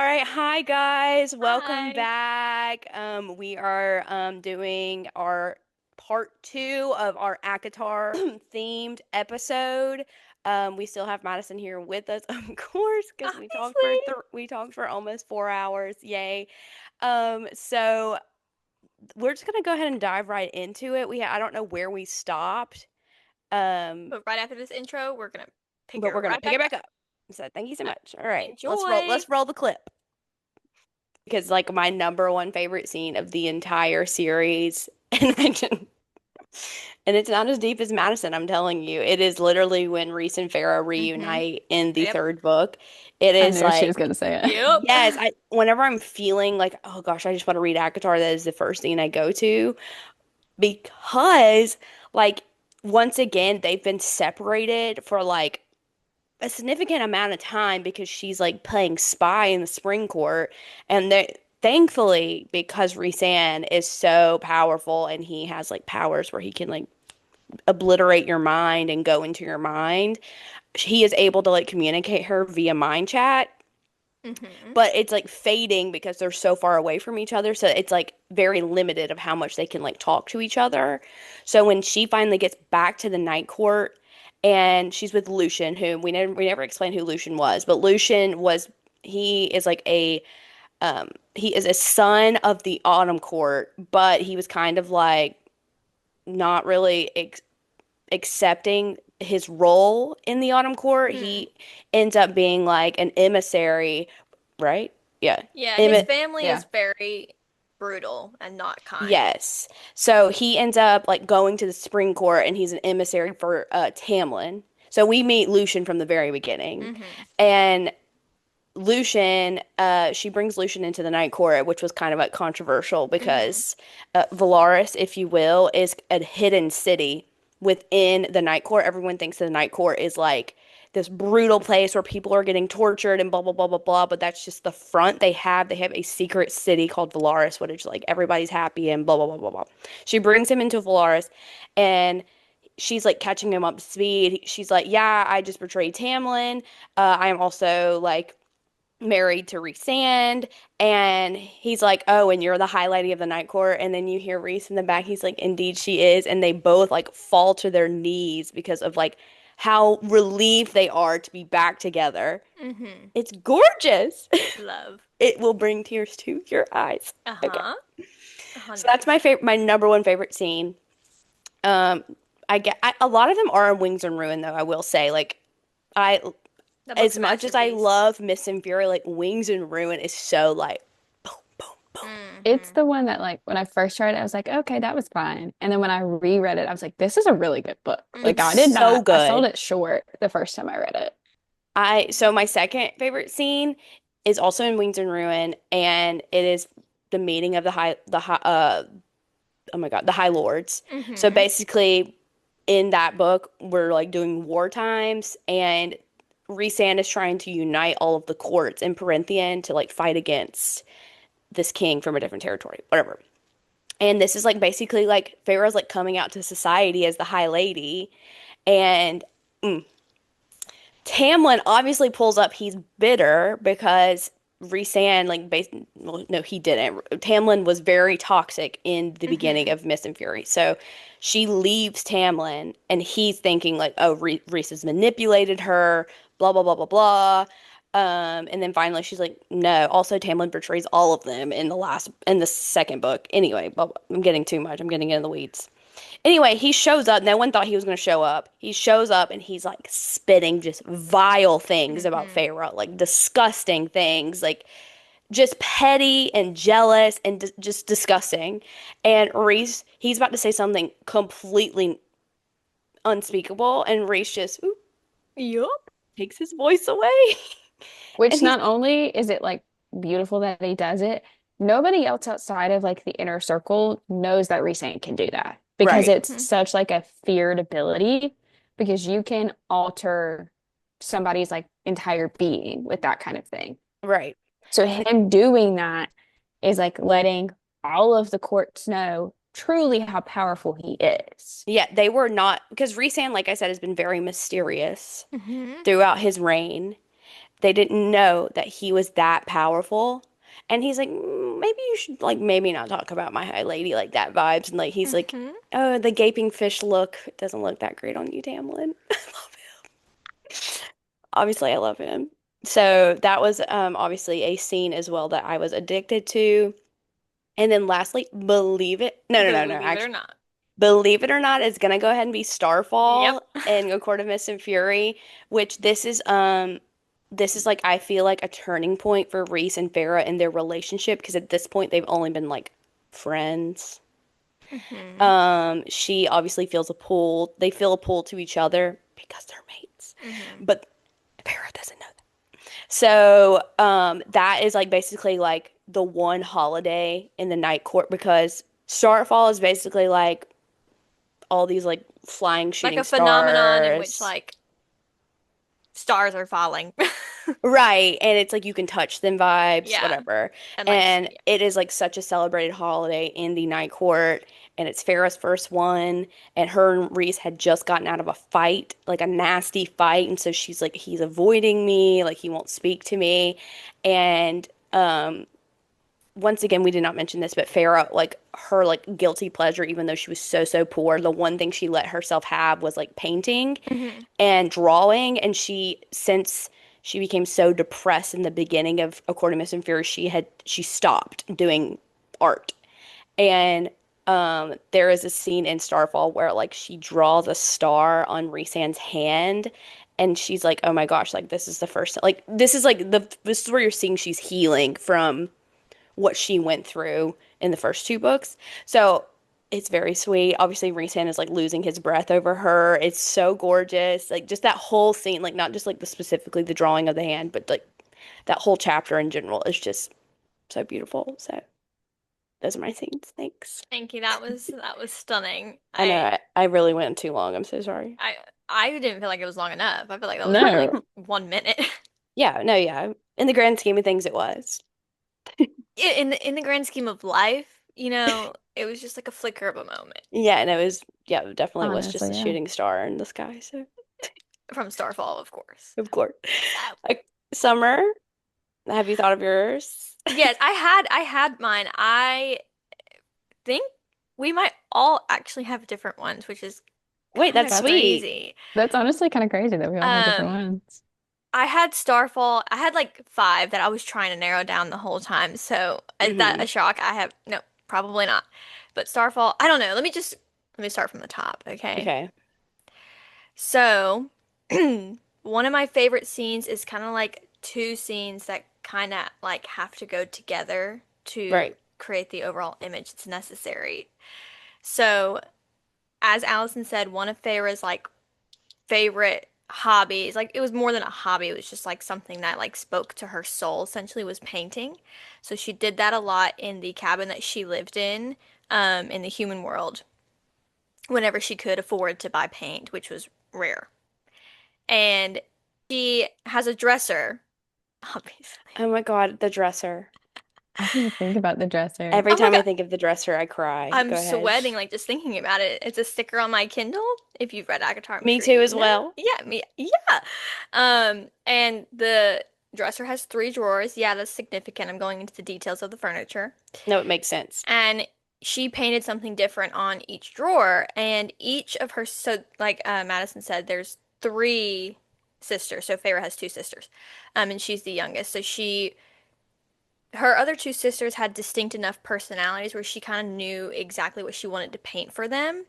All right, hi guys. Welcome Hi. back. We are doing our part two of our ACOTAR themed episode. We still have Madison here with us, of course, because Obviously. we talked for almost 4 hours. Yay. So we're just gonna go ahead and dive right into it. I don't know where we stopped. Um, But right after this intro, we're gonna pick it but we're gonna right pick back it back up. up. So thank you so Uh, much. All right, Enjoy. let's roll the clip. Because like my number one favorite scene of the entire series, and and it's not as deep as Madison, I'm telling you. It is literally when Reese and Farah Mm-hmm. reunite in the Yep. third book. It I is knew she was like, going to say it. Yep. yes, I whenever I'm feeling like, oh gosh, I just want to read ACOTAR, that is the first thing I go to because like once again they've been separated for like a significant amount of time because she's like playing spy in the spring court, and they thankfully because Rhysand is so powerful and he has like powers where he can like obliterate your mind and go into your mind, he is able to like communicate her via mind chat, Mm-hmm. but it's like fading because they're so far away from each other, so it's like very limited of how much they can like talk to each other. So when she finally gets back to the night court and she's with Lucian, whom we never explained who Lucian was, but Lucian was he is like a he is a son of the Autumn Court, but he was kind of like not really accepting his role in the Autumn Court. Hmm. He ends up being like an emissary, right? Yeah. Yeah, his Em family Yeah. is very brutal and not kind. yes. So he ends up like going to the Spring Court and he's an emissary for Tamlin. So we meet Lucian from the very beginning. Mm-hmm. And Lucian, she brings Lucian into the Night Court, which was kind of like controversial Mm-hmm. because Valaris, if you will, is a hidden city within the Night Court. Everyone thinks the Night Court is like this brutal place where people are getting tortured and blah blah blah blah blah. But that's just the front they have. They have a secret city called Valaris, which is like everybody's happy and blah blah blah blah blah. She brings him into Valaris, and she's like catching him up to speed. She's like, "Yeah, I just betrayed Tamlin. I am also like." Married to Reese Sand, and he's like, "Oh, and you're the High Lady of the Night Court." And then you hear Reese in the back, he's like, "Indeed she is." And they both like fall to their knees because of like how relieved they are to be back together. Mm-hmm. It's gorgeous. Love. It will bring tears to your eyes. Okay. Uh-huh. So that's 100%. my number one favorite scene. Um a lot of them are in Wings and Ruin though, I will say. Like I That book's as a much as I masterpiece. love Miss and Fury, like Wings and Ruin is so like boom, boom, boom. It's Mm-hmm. the one that, like, when I first read it, I was like, okay, that was fine. And then when I reread it, I was like, this is a really good book. Like, It's Mm-hmm. so I sold good. it short the first time I read it. So my second favorite scene is also in Wings and Ruin, and it is the meeting of the high oh my God, the High Lords. So Mm-hmm. basically in that book we're like doing war times, and Rhysand is trying to unite all of the courts in Prythian to like fight against this king from a different territory, whatever. And this is like basically like Pharaoh's like coming out to society as the High Lady, and Tamlin obviously pulls up. He's bitter because Rhysand, well, no, he didn't. Tamlin was very toxic in the beginning Mm-hmm. of Mist and Fury. So she leaves Tamlin, and he's thinking, like, oh, Rhys has manipulated her, blah, blah, blah, blah, blah. And then finally she's like, no, also Tamlin betrays all of them in the second book. Anyway, I'm getting too much. I'm getting in the weeds. Anyway, he shows up. No one thought he was going to show up. He shows up and he's like spitting just vile things about Mm-hmm. Pharaoh, like disgusting things, like just petty and jealous and just disgusting. And Reese, he's about to say something completely unspeakable, and Reese just Yup. takes his voice away. And Which he's not only is it like beautiful that he does it, nobody else outside of like the inner circle knows that Rhysand can do that because right, it's such like a feared ability because you can alter somebody's like entire being with that kind of thing. right. So him doing that is like letting all of the courts know truly how powerful he is. Yeah, they were not because Rhysand, like I said, has been very mysterious Mm-hmm. throughout his reign. they didn't know that he was that powerful. And he's like, maybe you should like maybe not talk about my high lady like that vibes. And like he's like, Hmm. oh, the gaping fish look doesn't look that great on you, Tamlin. I love him. Obviously, I love him. So that was obviously a scene as well that I was addicted to. And then lastly, believe it. No, no, no, no. Believe it or Actually, not. believe it or not, it's gonna go ahead and be Yep. Starfall and A Court of Mist and Fury, which this is like I feel like a turning point for Reese and Farrah in their relationship because at this point they've only been like friends. Hmm. She obviously feels a pull. They feel a pull to each other because they're mates. Hmm. But Farrah doesn't know that. So, that is like basically like the one holiday in the night court because Starfall is basically like all these like flying Like shooting a phenomenon in which stars. like stars are falling. Right. And it's like you can touch them vibes, Yeah. whatever. And like And yeah. it is like such a celebrated holiday in the night court. And it's Farrah's first one. And her and Reese had just gotten out of a fight, like a nasty fight. And so she's like, he's avoiding me, like he won't speak to me. And once again, we did not mention this, but Farrah, like her like guilty pleasure, even though she was so poor, the one thing she let herself have was like painting Hmm. and drawing. And she, since she became so depressed in the beginning of A Court of Mist and Fury, she stopped doing art. And there is a scene in Starfall where like she draws a star on Rhysand's hand. And she's like, "Oh my gosh! Like this is the first like this is like the this is where you're seeing she's healing from what she went through in the first two books." So it's very sweet. Obviously, Rhysand is like losing his breath over her. It's so gorgeous. Like just that whole scene, like not just like the specifically the drawing of the hand, but like that whole chapter in general is just so beautiful. So those are my scenes. Thanks. Thank you. That was stunning. I know I really went too long. I'm so sorry. I I didn't feel like it was long enough. I feel like that was probably like No. 1 minute. Yeah, no, yeah. In the grand scheme of things, it was. In the grand scheme of life, it was just like a flicker of a moment Yeah, and it was yeah, it definitely was just Honestly, a yeah. shooting star in the sky. So from Starfall, of course. of course. So, Like Summer, have you thought of yours? yes, I had mine. I think we might all actually have different ones, which is Wait, kind that's of That's sweet. crazy. that's honestly kind of crazy that we all have different Um, ones. I had Starfall. I had like five that I was trying to narrow down the whole time. So is that Hmm. a shock? I have no, probably not. But Starfall, I don't know. Let me start from the top, okay? Okay. So, one of my favorite scenes is kind of like two scenes that kind of like have to go together to Right. create the overall image that's necessary. So, as Allison said, one of Feyre's like favorite hobbies, like it was more than a hobby, it was just like something that like spoke to her soul, essentially was painting. So she did that a lot in the cabin that she lived in the human world, whenever she could afford to buy paint, which was rare. And she has a dresser, obviously. Oh my God, the dresser. I didn't think about the dresser. Every Oh my time I God, think of the dresser, I cry. I'm Go ahead. sweating like just thinking about it. It's a sticker on my Kindle. If you've read ACOTAR, I'm Me sure too you as know. well. Yeah, me, yeah. And the dresser has three drawers. Yeah, that's significant. I'm going into the details of the furniture. No, it makes sense. And she painted something different on each drawer, and each of her, so like Madison said, there's three sisters. So Feyre has two sisters, and she's the youngest. So her other two sisters had distinct enough personalities where she kind of knew exactly what she wanted to paint for them.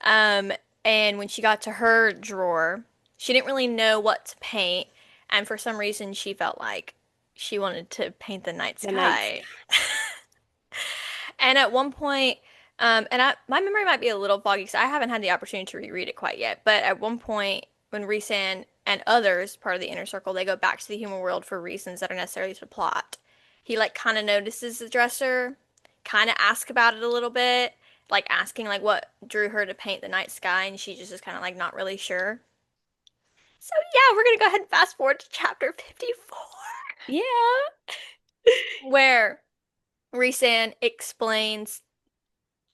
Um, and when she got to her drawer, she didn't really know what to paint, and for some reason she felt like she wanted to paint the night The night sky. And at one point, my memory might be a little foggy because I haven't had the opportunity to reread it quite yet. But at one point, when Rhysand and others, part of the inner circle, they go back to the human world for reasons that are necessary to the plot. He like kind of notices the dresser, kind of asks about it a little bit, like asking like what drew her to paint the night sky, and she just is kind of like not really sure. So yeah, we're gonna go ahead and fast forward to chapter 54, Yeah. where Rhysand explains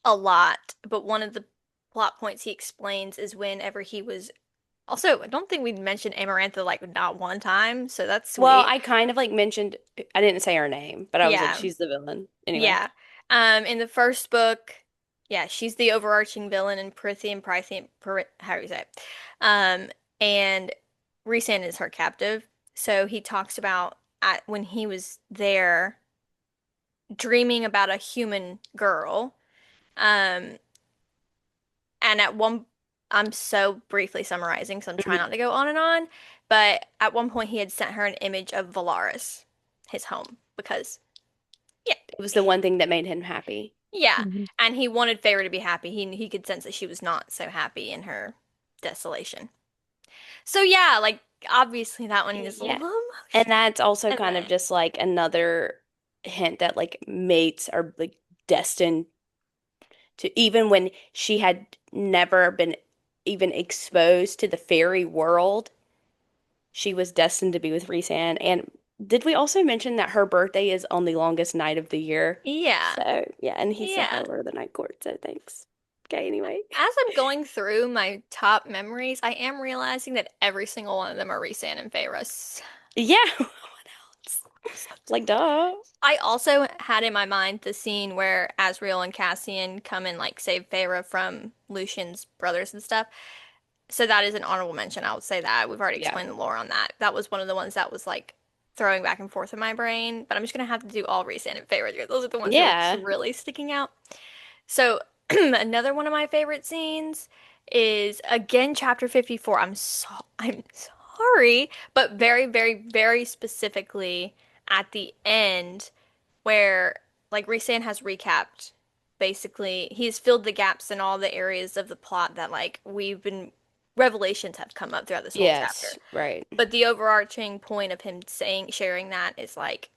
a lot, but one of the plot points he explains is whenever he was Also, I don't think we mentioned Amarantha like not one time, so that's Well, sweet. I kind of like mentioned, I didn't say her name, but I was like, Yeah, she's the villain. Anyway. yeah. In the first book, yeah, she's the overarching villain in how do you say it? And Rhysand is her captive. So he talks about when he was there dreaming about a human girl. Um, and at one, I'm so briefly summarizing, so I'm trying Mhm. not to go on and on. But at one point, he had sent her an image of Valaris, his home, because yeah, It was the one thing that made him happy. yeah, Mhm. and he wanted Feyre to be happy. He could sense that she was not so happy in her desolation. So yeah, like obviously that one is a Yeah. little And emotional. that's also And kind of then just like another hint that like mates are like destined to, even when she had never been even exposed to the fairy world, she was destined to be with Rhysand. And did we also mention that her birthday is on the longest night of the year? yeah, So, yeah, and he sent her yeah. over to the night court, so thanks. Okay, anyway. As I'm going through my top memories, I am realizing that every single one of them are Rhysand and Feyre's. Yeah, what else? Like, duh. I also had in my mind the scene where Azriel and Cassian come and like save Feyre from Lucian's brothers and stuff. So that is an honorable mention. I would say that. We've already Yeah. explained the lore on that. That was one of the ones that was like throwing back and forth in my brain, but I'm just gonna have to do all Rhysand and Feyre. Those are the ones that were just Yeah. really sticking out. So another one of my favorite scenes is again chapter 54. I'm sorry, but very, very, very specifically at the end where like Rhysand has recapped basically he's filled the gaps in all the areas of the plot that like we've been revelations have come up throughout this whole chapter. Yes, right. But the overarching point of him saying sharing that is like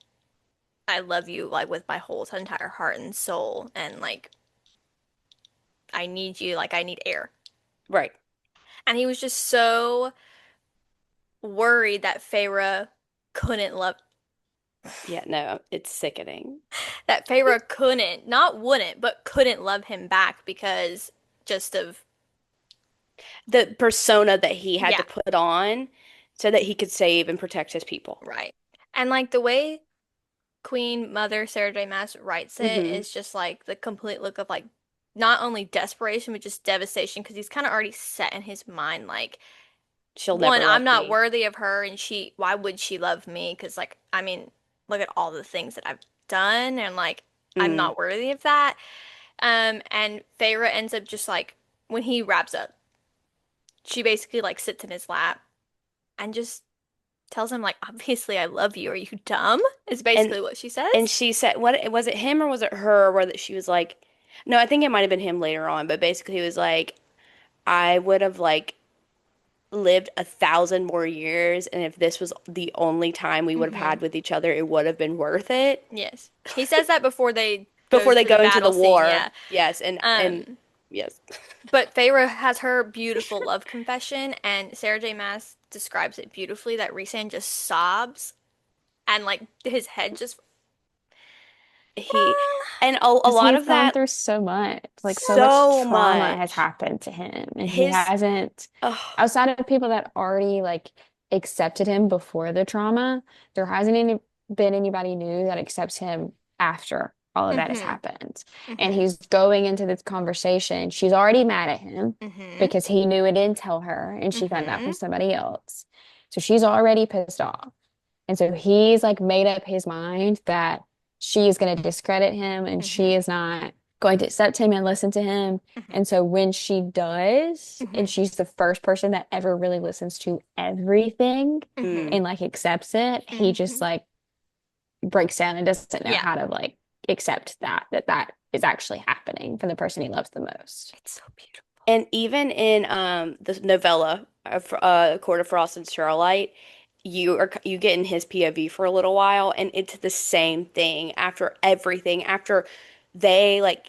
I love you like with my whole entire heart and soul and like I need you like I need air. Right. And he was just so worried that Feyre couldn't love Yeah, no, it's sickening. that Feyre couldn't, not wouldn't, but couldn't love him back because just of The persona that he had to yeah, put on so that he could save and protect his people. right. And like the way Queen Mother Sarah J. Maas writes it Hmm. is just like the complete look of like not only desperation but just devastation because he's kind of already set in his mind like She'll one, never I'm love not me. worthy of her and she why would she love me? Because like I mean, look at all the things that I've done and like I'm Mm. not worthy of that. And Feyre ends up just like when he wraps up, she basically like sits in his lap and just tells him like obviously I love you. Are you dumb? Is And basically what she and says. she said, what was it, him or was it her, where that she was like, no, I think it might have been him later on, but basically he was like, I would have like lived 1,000 more years, and if this was the only time we would have Hmm. had with each other, it would have been worth it. Yes. He says that before they go Before they to the go into the battle scene, war. yeah. Yes, and Um, yes. but Feyre has her beautiful love confession, and Sarah J. Maas describes it beautifully that Rhysand just sobs and like his head just He and a Because lot he's of gone that, through so much, like so much so trauma has much. happened to him, and he His hasn't, oh, outside of people that already like accepted him before the trauma, there hasn't been anybody new that accepts him after all of that has hmm happened. And hmm he's going into this conversation. She's already mad at him hmm because he knew and didn't tell her, and she found out from hmm somebody else. So she's already pissed off. And so he's like made up his mind that she is going to discredit him and she hmm is not going to accept him and listen to him. hmm And so when she does, and hmm she's the first person that ever really listens to everything hmm mm. and like accepts it, he just hmm like breaks down and doesn't know Yeah. how to like accept that is actually happening for the person he loves the most. It's so beautiful. And even in the novella of Court of Frost and Starlight, you get in his POV for a little while, and it's the same thing after everything. They like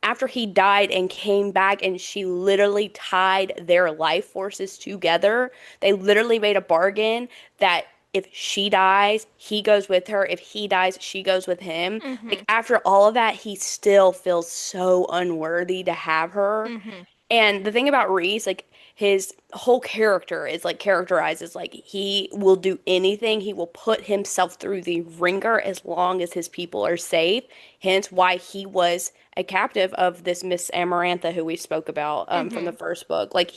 after he died and came back, and she literally tied their life forces together. They literally made a bargain that if she dies, he goes with her. If he dies, she goes with him. Hmm Like after all of that, he still feels so unworthy to have her. hmm And the thing about Reese, like his whole character is like characterized as like he will do anything. He will put himself through the ringer as long as his people are safe. Hence why he was a captive of this Miss Amarantha who we spoke about from the Mm-hmm. first book. Like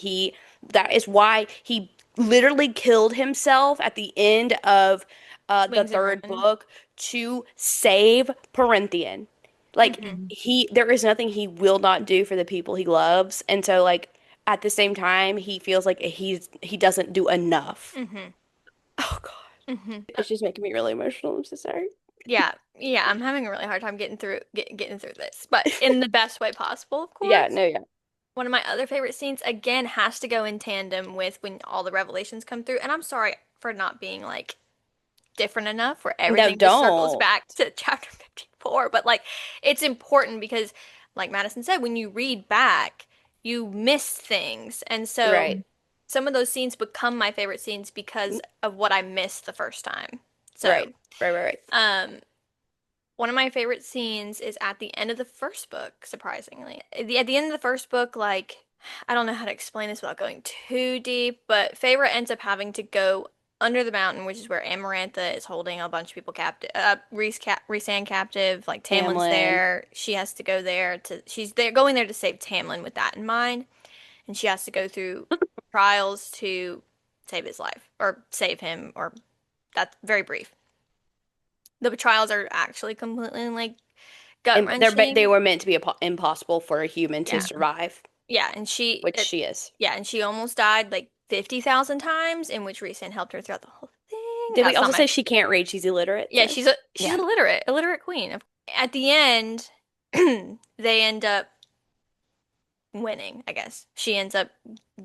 that is why he literally killed himself at the end of the Wings of third Ruin. book to save Prythian. Like Mm-hmm. there is nothing he will not do for the people he loves, and so like at the same time, he feels like he doesn't do enough. Mm-hmm. Oh God, Mm-hmm. it's just making me really emotional. I'm so sorry. Yeah, yeah, I'm having a really hard time getting through this, but in the best way possible, of Yeah, course. no, yeah. One of my other favorite scenes, again, has to go in tandem with when all the revelations come through. And I'm sorry for not being like different enough where No, everything just circles don't. back to chapter 54. But like, it's important because, like Madison said, when you read back, you miss things. And so Right, some of those scenes become my favorite scenes because of what I missed the first time. So, right, right. um, one of my favorite scenes is at the end of the first book, surprisingly. At the end of the first book, like, I don't know how to explain this without going too deep, but Feyre ends up having to go under the mountain, which is where Amarantha is holding a bunch of people captive, Rhysand captive, like Tamlin's Tamlin. there. She has to go there she's there going there to save Tamlin with that in mind, and she has to go through trials to save his life, or save him, or that's very brief. The trials are actually completely like gut And they wrenching. were meant to be impossible for a human to Yeah. survive, Yeah, and which she is. she almost died like 50,000 times, in which Rhysand helped her throughout the whole thing. Did we That's not also my say she can't read? She's illiterate, Yeah, so she's Yeah. illiterate queen. At the end, they end up winning, I guess. She ends up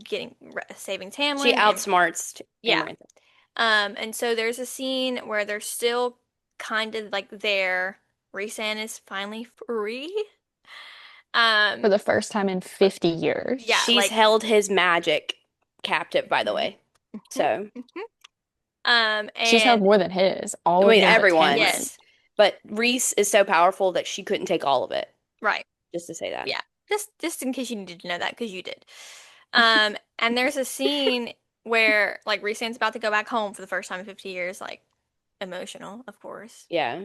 getting saving she Tamlin, and outsmarts yeah. Amarantha. And so there's a scene where they're still kind of like there. Rhysand is finally free. For Um, the first time in 50 years. yeah, She's like held his magic captive, by the mhm, way. mhm, So, mhm. She's held And more than his, I all of mean, his but Tamlin. everyone's. yes, But Reese is so powerful that she couldn't take all of it. right. Just to say that. Yeah. Just in case you needed to know that, because you did. And there's a scene where like Rhysand's about to go back home for the first time in 50 years, like emotional, of course. Yeah.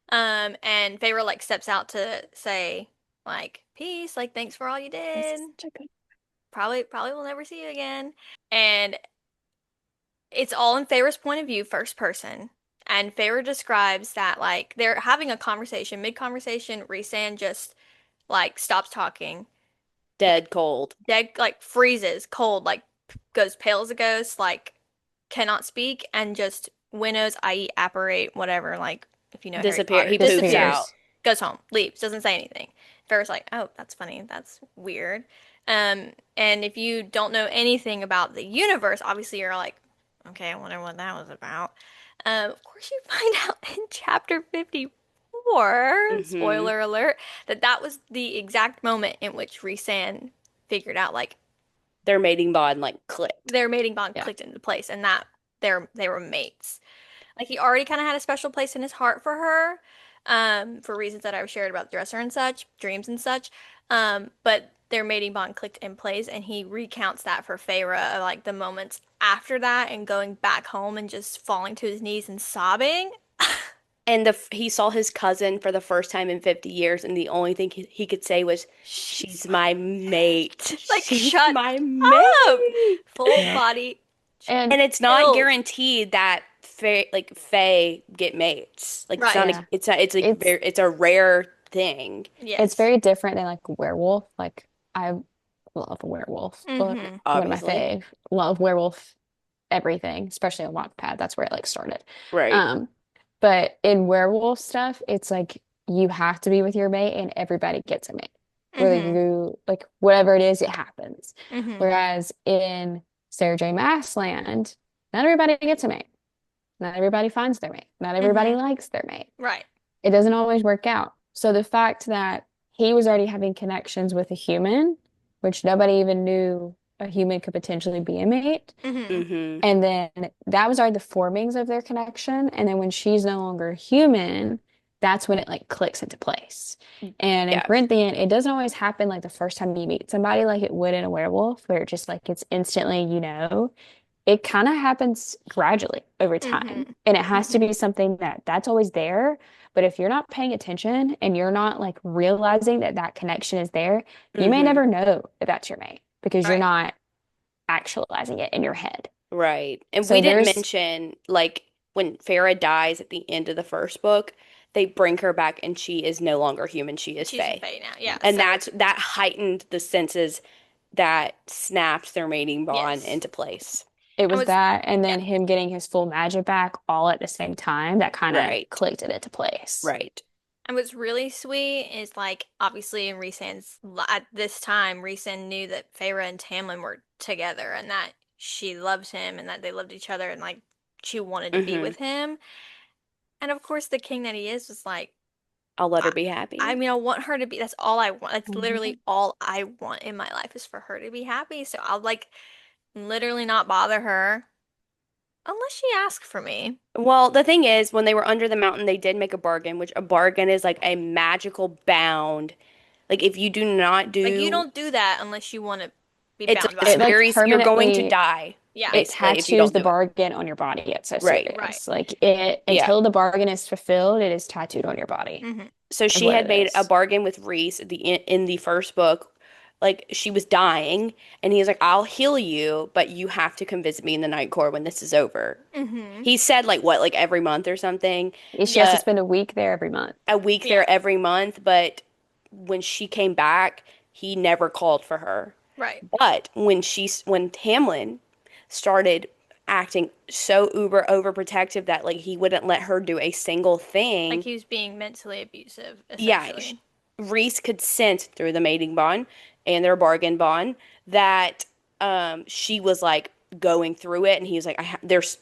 And Feyre like steps out to say, like, peace, like thanks for all you This did. is such a good. Probably will never see you again. And it's all in Feyre's point of view, first person. And Feyre describes that like they're having a conversation, mid-conversation, Rhysand just like stops talking, Dead cold. dead, like freezes, cold, like goes pale as a ghost, like cannot speak, and just winnows, i.e., apparate, whatever, like if you know Harry Disappear. Potter, He poops disappears, out. Disappears. goes home, leaves, doesn't say anything. Ferris like, oh, that's funny, that's weird. And if you don't know anything about the universe, obviously you're like, okay, I wonder what that was about. Of course, you find out in chapter 54, Hmm. spoiler alert, that was the exact moment in which Rhysand figured out like Their mating bond like clicked. their mating bond Yeah. clicked into place, and that they were mates. Like he already kind of had a special place in his heart for her, for reasons that I've shared about the dresser and such, dreams and such. But their mating bond clicked in place, and he recounts that for Feyre, like the moments after that, and going back home and just falling to his knees and sobbing. And he saw his cousin for the first time in 50 years, and the only thing he could say was, She's "She's my my mate. like, She's shut my up. mate." Full Yep. body And And it's not chills. guaranteed that Fae get mates. Like it's Right. not yeah, it's like it's it's a rare thing. it's Yes. very different than like werewolf. Like I love a werewolf book. Mm-hmm. One of my Obviously. fave. Love werewolf everything, especially on Wattpad. That's where it like started. Right. Um, but in werewolf stuff, it's like you have to be with your mate and everybody gets a mate. Whether Mm-hmm. you like whatever it is, it happens. Mm-hmm. Whereas in Sarah J. Maas land, not everybody gets a mate. Not everybody finds their mate. Not everybody Mm-hmm. likes their mate. Right. It doesn't always work out. So the fact that he was already having connections with a human, which nobody even knew a human could potentially be a mate, Mm-hmm. Hmm. and then that was already the formings of their connection. And then when she's no longer human, that's when it like clicks into place. And in Yeah. Prythian, it doesn't always happen like the first time you meet somebody like it would in a werewolf, where it just like it's instantly, it kind of happens gradually over time. Mm-hmm. And it has to Mm-hmm. be something that's always there. But if you're not paying attention and you're not like realizing that that connection is there, you may Hmm. never know that that's your mate because you're Right. not actualizing it in your head. Right. And we So didn't there's, mention like when Farah dies at the end of the first book, they bring her back and she is no longer human, she is She's a Fae. Fae now. Yeah. And So that heightened the senses that snapped their mating bond yes. into place. it And was what's that, and yeah. then him getting his full magic back all at the same time that kind of Right. clicked it into place. Right. And what's really sweet is like obviously in at this time, Rhysand knew that Feyre and Tamlin were together and that she loved him and that they loved each other and like she wanted to be Hmm. with him. And of course, the king that he is was like, I'll let her I, be I happy. mean, I want her to be. That's all I want. That's Mhm. literally all I want in my life is for her to be happy. So I'll like literally not bother her unless she asks for me. Well, the thing is, when they were under the mountain, they did make a bargain, which a bargain is like a magical bound. Like if you do not Like you do, don't do that unless you want to be it's bound like a by It like her. serious, you're going to permanently die, Yeah. it basically, if you tattoos don't the do it. bargain on your body. It's so Right. Right. serious. Like it Yeah. until the bargain is fulfilled, it is tattooed on your body Hmm. So of she what had it made a is. bargain with Reese at in the first book. Like she was dying, and he's like, "I'll heal you, but you have to come visit me in the Night Court when this is over." Hmm. He said like what, like every month or something, She has to Yeah. but spend a week there every month. a week Yeah. there every month. But when she came back, he never called for her. Right. But when Tamlin started acting so uber overprotective that like he wouldn't let her do a single Like thing, he was being mentally abusive, yeah, essentially. Reese could sense through the mating bond and their bargain bond that she was like going through it, and he was like, there's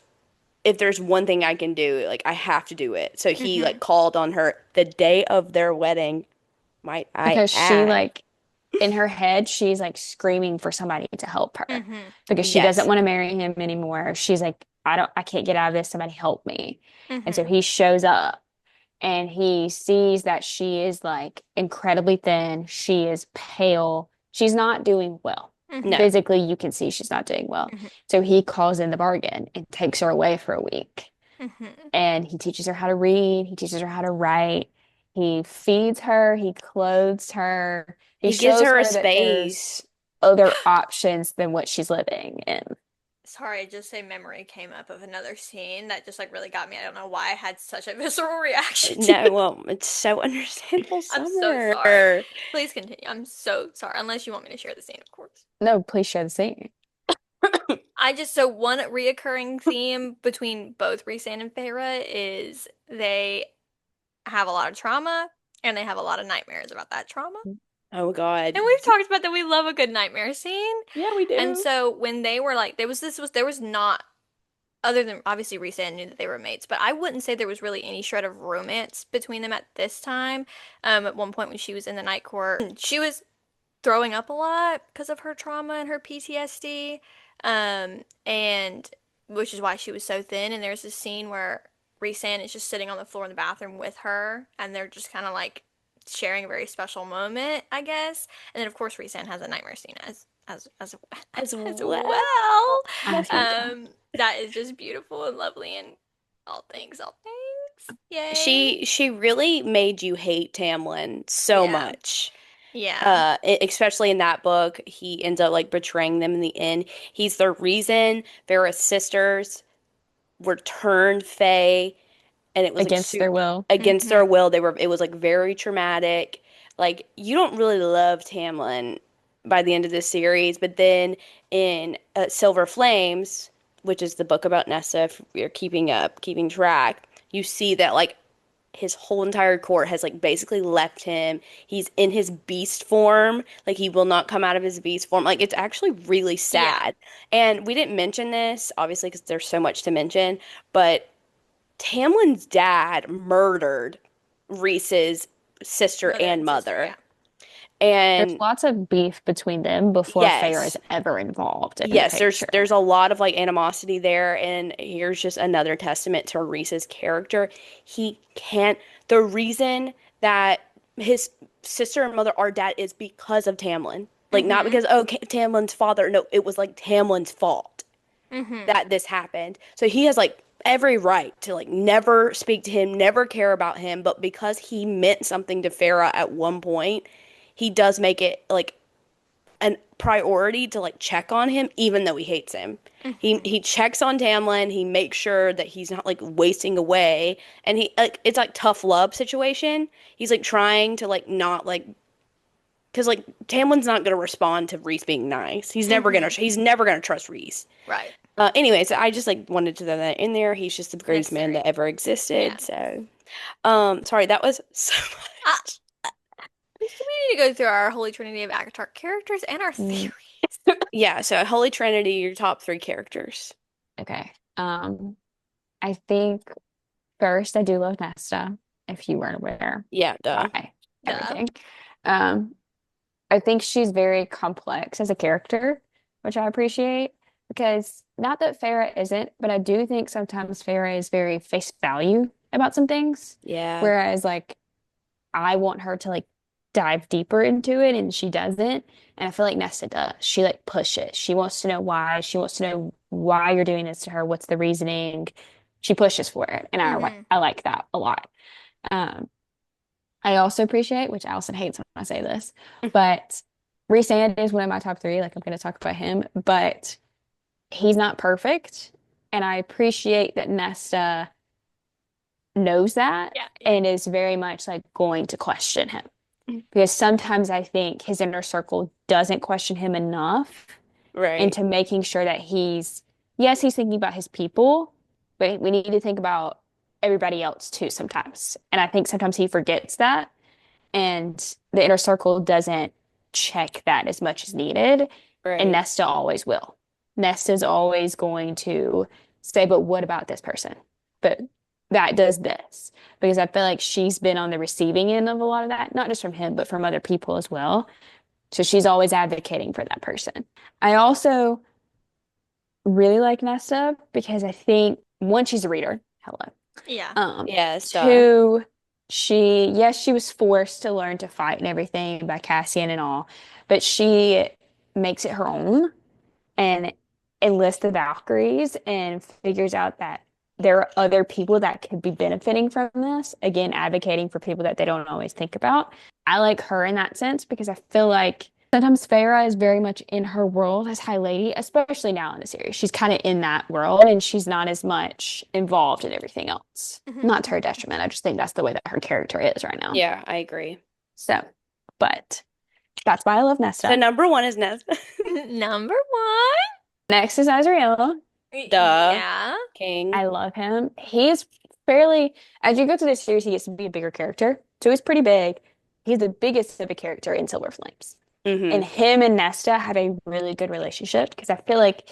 if there's one thing I can do, like I have to do it. So he Hmm. like called on her the day of their wedding, might I Because she add. like in her head, she's like screaming for somebody to help her Hmm. because she doesn't Yes. want to marry him anymore. She's like, I can't get out of this. Somebody help me. And so Hmm. he shows up and he sees that she is like incredibly thin. She is pale. She's not doing well. No. Hmm. Physically, you can see she's not doing well. Hmm. So he calls in the bargain and takes her away for a week. Hmm. And he teaches her how to read, he teaches her how to write, he feeds her, he clothes her, he He gives shows her a her that there's space. other options than what she's living in. Sorry, just a memory came up of another scene that just like really got me. I don't know why I had such a visceral reaction to No, it. well, it's so understandable, I'm so sorry. Summer. Please continue. I'm so sorry. Unless you want me to share the scene, of course. No, please share the scene. So one reoccurring theme between both Rhysand and Feyre is they have a lot of trauma and they have a lot of nightmares about that trauma. Oh God. And we've talked about that we love a good nightmare scene. Yeah, we And do. so when they were like, there was not, other than obviously Rhysand knew that they were mates, but I wouldn't say there was really any shred of romance between them at this time. At one point when she was in the night court, she was throwing up a lot because of her trauma and her PTSD. And which is why she was so thin. And there's this scene where Rhysand is just sitting on the floor in the bathroom with her, and they're just kind of like sharing a very special moment, I guess. And then of course Rhysand has a nightmare scene as As as well. well. I think so. That is just beautiful and lovely and all things. Yay. She really made you hate Tamlin so Yeah. much. Yeah. Especially in that book, he ends up like betraying them in the end. He's the reason Vera's sisters were turned Fae, and it was like Against their will. against their Hmm. will. It was like very traumatic. Like you don't really love Tamlin by the end of this series, but then in Silver Flames, which is the book about Nessa, if you're keeping track, you see that like his whole entire court has like basically left him. He's in his beast form. Like he will not come out of his beast form. Like it's actually really Yeah. sad. And we didn't mention this, obviously, because there's so much to mention, but Tamlin's dad murdered Reese's sister Mother and and sister, mother. yeah. There's And lots of beef between them before Feyre is yes, ever involved in the yes, picture. there's a lot of like animosity there, and here's just another testament to Reese's character. He can't, the reason that his sister and mother are dead is because of Tamlin. Like not Mm-hmm. because oh Tamlin's father. No, it was like Tamlin's fault Mm-hmm. that this happened. So he has like every right to like never speak to him, never care about him, but because he meant something to Farah at one point, he does make it like a priority to like check on him even though he hates him. Mm-hmm. He checks on Tamlin, he makes sure that he's not like wasting away, and he like it's like tough love situation. He's like trying to like not like because like Tamlin's not gonna respond to Reese being nice. Mm-hmm. He's never gonna trust Reese. Right. Anyways, I just like wanted to throw that in there. He's just the greatest man Necessary. that ever Yeah. existed. So, sorry, that was so Uh, much. we need to go through our Holy Trinity of ACOTAR characters and our Mm, theories. Yeah, so Holy Trinity, your top three characters. okay. I think first I do love Nesta, if you weren't aware Yeah, duh. by Duh. everything. Um, I think she's very complex as a character, which I appreciate because not that Farah isn't, but I do think sometimes Farah is very face value about some things. Yeah, Whereas like I want her to like dive deeper into it and she doesn't. And I feel like Nesta does. She like pushes. She wants to know why. She wants to know why you're doing this to her. What's the reasoning? She pushes for it. And Mm-hmm. I like that a lot. Um, I also appreciate, which Allison hates when I say this, but Rhys is one of my top three. Like I'm going to talk about him, but he's not perfect. And I appreciate that Nesta knows that Yeah. Yeah. and is very much like going to question him. Because sometimes I think his inner circle doesn't question him enough right, into making sure that yes, he's thinking about his people, but we need to think about everybody else too sometimes. And I think sometimes he forgets that. And the inner circle doesn't check that as much as needed. And right, Nesta always will. Nesta's always going to say, but what about this person? But that does this. Because I feel like she's been on the receiving end of a lot of that, not just from him, but from other people as well. So she's always advocating for that person. I also really like Nesta because I think one, she's a reader. Hello. Yeah. yes, duh. Two, yes, she was forced to learn to fight and everything by Cassian and all, but she makes it her own and enlists the Valkyries and figures out that there are other people that could be benefiting from this. Again, advocating for people that they don't always think about. I like her in that sense because I feel like sometimes Feyre is very much in her world as High Lady, especially now in the series. She's kind of in that world and she's not as much involved in everything else. Mm-hmm. Not to her detriment. I just think that's the way that her character is right now. Yeah, I agree. So, but that's why I love So Nesta. number one is Nest. Number one. Next is Azriel. Duh. Yeah. King. I love him. He's fairly, as you go through this series, he gets to be a bigger character. So he's pretty big. He's the biggest of a character in Silver Flames. And Mm-hmm. him and Nesta have a really good relationship because I feel like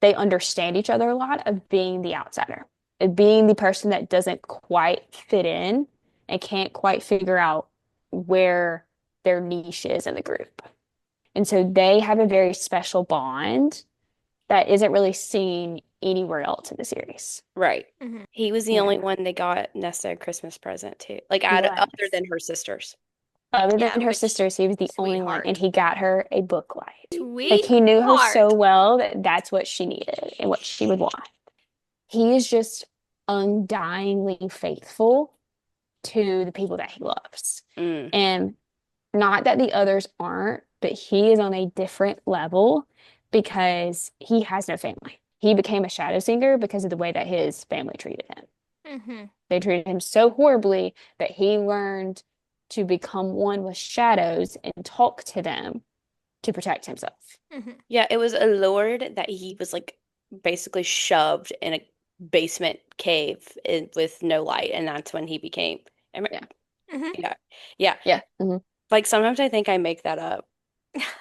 they understand each other a lot of being the outsider, of being the person that doesn't quite fit in and can't quite figure out where their niche is in the group. And so they have a very special bond that isn't really seen anywhere else in the series. Right. Mm-hmm. He was the only Yeah. one that got Nesta a Christmas present too. Like He other was. than her sisters. Other Yeah, than her which sisters, he was the only one, and sweetheart. he got her a book light. Like he knew her so Sweetheart. well that that's what she needed and what she would want. He is just undyingly faithful to the people that he loves. Mm. And not that the others aren't, but he is on a different level because he has no family. He became a shadow singer because of the way that his family treated him. Mm-hmm. They treated him so horribly that he learned to become one with shadows and talk to them to protect himself. Mm-hmm. Yeah, it was allured that he was like basically shoved in a basement with no light, and that's when he became. Yeah. Mm-hmm. Yeah, yeah. Yeah. Mhm. Like sometimes I think I make that up.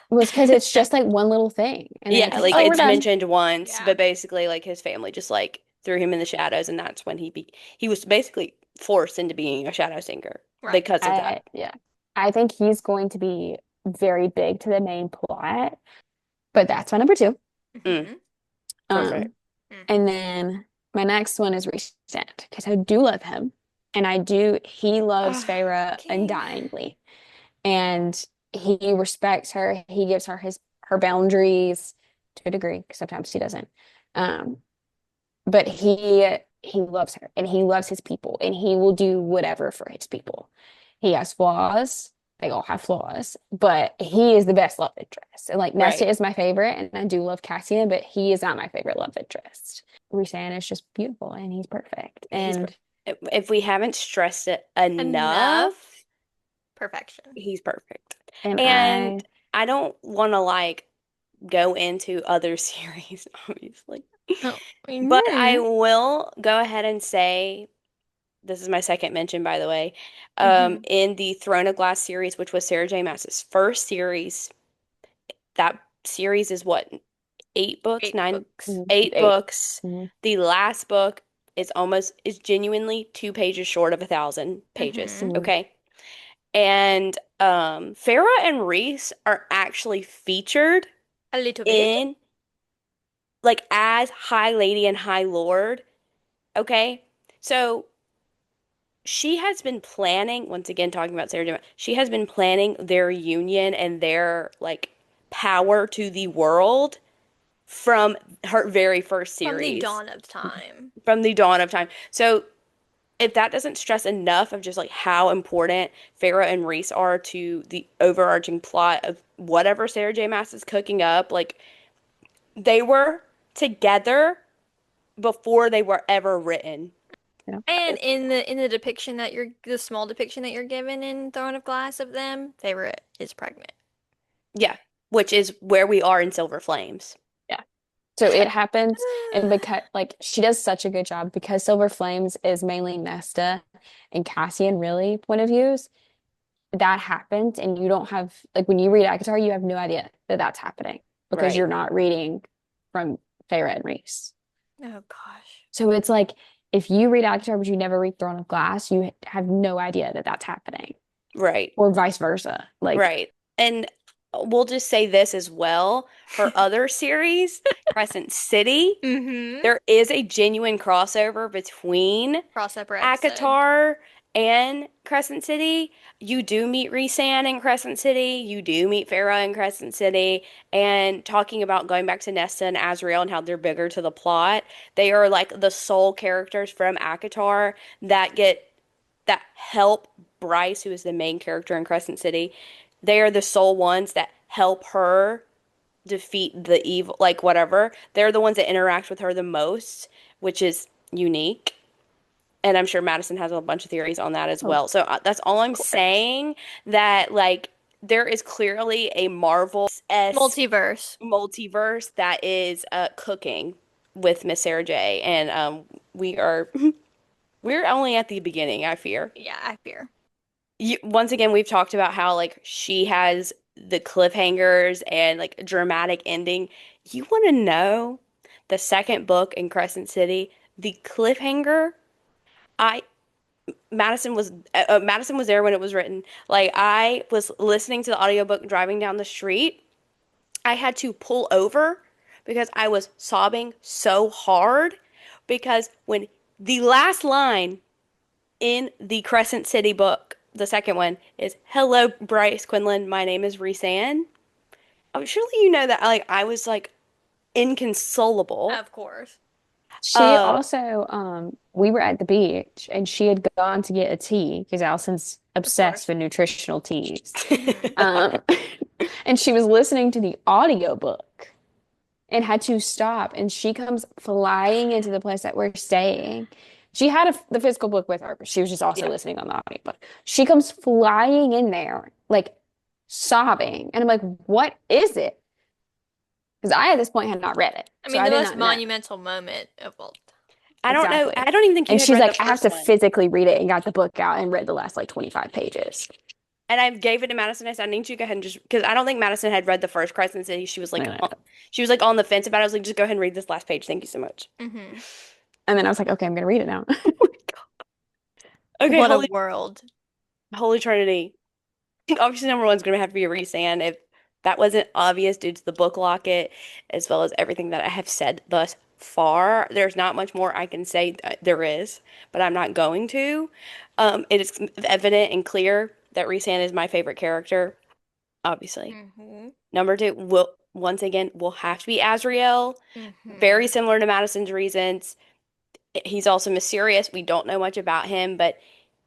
Well, it's because it's just like one little thing. And then Yeah, it's like, like oh, we're it's done. mentioned once, Yeah. but basically like his family just like threw him in the shadows, and that's when he was basically forced into being a shadow singer Right. because of that. Yeah. I think he's going to be very big to the main plot. But that's my number two. Mm, Hmm. Um, perfect. and then my next one is Recent because I do love him. And he loves Ah, Feyre King. undyingly. And he respects her. He gives her her boundaries to a degree, because sometimes he doesn't. Um, but he loves her and he loves his people and he will do whatever for his people. He has flaws. They all have flaws, but he is the best love interest. And like Nesta right. is my favorite, and I do love Cassian, but he is not my favorite love interest. Rhysand is just beautiful and he's perfect. He's And if we haven't stressed it enough, Enough perfection. he's perfect. and And I I don't want to like go into other series, obviously. Oh, But I mm-hmm. will go ahead and say this is my second mention, by the way. Mm-hmm. In the Throne of Glass series, which was Sarah J. Maas's first series, that series is what, 8 books, Eight nine, books. eight eight. books. Mhm. The last book is genuinely 2 pages short of 1,000 pages. Mm-hmm. Mhm. Okay. And Farah and Reese are actually featured A little bit. in like as High Lady and High Lord. Okay. So she has been planning, once again talking about Sarah J. Maas, she has been planning their union and their like power to the world from her very first From the series, dawn of time. from the dawn of time. So if that doesn't stress enough of just like how important Farah and Reese are to the overarching plot of whatever Sarah J. Maas is cooking up, like they were together before they were ever written. Yeah. And in the depiction that the small depiction that you're given in Throne of Glass of them, favorite is pregnant. Yeah, which is where we are in Silver Flames. Yeah. So it happens, and because like she does such a good job because Silver Flames is mainly Nesta and Cassian really point of views. That happens, and you don't have like when you read ACOTAR, you have no idea that that's happening because Right. you're not reading from Feyre and Reese. Oh gosh. So it's like if you read ACOTAR but you never read Throne of Glass, you have no idea that that's happening, Right. or vice versa. Like, Right. And we'll just say this as well. Her other series, Crescent City, Mm-hmm. there is a genuine crossover between Crossover episode. ACOTAR and Crescent City. You do meet Rhysand in Crescent City. You do meet Farah in Crescent City. And talking about going back to Nesta and Azriel and how they're bigger to the plot, they are like the sole characters from ACOTAR that help Bryce, who is the main character in Crescent City. They are the sole ones that help her defeat the evil, like whatever. They're the ones that interact with her the most, which is unique. And I'm sure Madison has a bunch of theories on that as of well. So that's all I'm course. saying, that like there is clearly a Marvel-esque Multiverse. multiverse that is cooking with Miss Sarah J. And we are we're only at the beginning, I fear. Yeah, I fear. Once again, we've talked about how like she has the cliffhangers and like dramatic ending. You want to know the second book in Crescent City, the cliffhanger? I Madison was there when it was written. Like I was listening to the audiobook driving down the street. I had to pull over because I was sobbing so hard because when the last line in the Crescent City book, the second one is "Hello, Bryce Quinlan. My name is Rhys-Ann." Oh, surely you know that. Like I was like inconsolable. Of course. She Uh, also, we were at the beach and she had gone to get a tea because Allison's Of obsessed course. with nutritional teas. Mm-hmm. Um, and she was listening to the audiobook and had to stop. And she comes flying into the place that we're staying. She had the physical book with her, but she was just also yeah, listening on the audiobook. She comes flying in there, like sobbing. And I'm like, what is it? Because I, at this point, had not read it. I So mean, I the did most not know. monumental moment of all. I don't know. Exactly. I don't even think you And had she's read the like, I have first to one. physically read it and got the book out and read the last like 25 pages. And I gave it to Madison. I said, I need you to go ahead and just because I don't think Madison had read the first Crescent City. No, no, no. She was like on the fence about it. I was like, just go ahead and read this last page. Thank you so much. Mm-hmm. And then I was like, okay, I'm gonna read it now. Okay, What a Holy world. Holy Trinity. think obviously number one's going to have to be Rhysand. If that wasn't obvious due to the book locket, as well as everything that I have said thus far, there's not much more I can say. There is, but I'm not going to. It is evident and clear that Rhysand is my favorite character, obviously. Mm-hmm. Number two will have to be Azriel. Very Mm-hmm. similar to Madison's reasons. He's also mysterious. We don't know much about him, but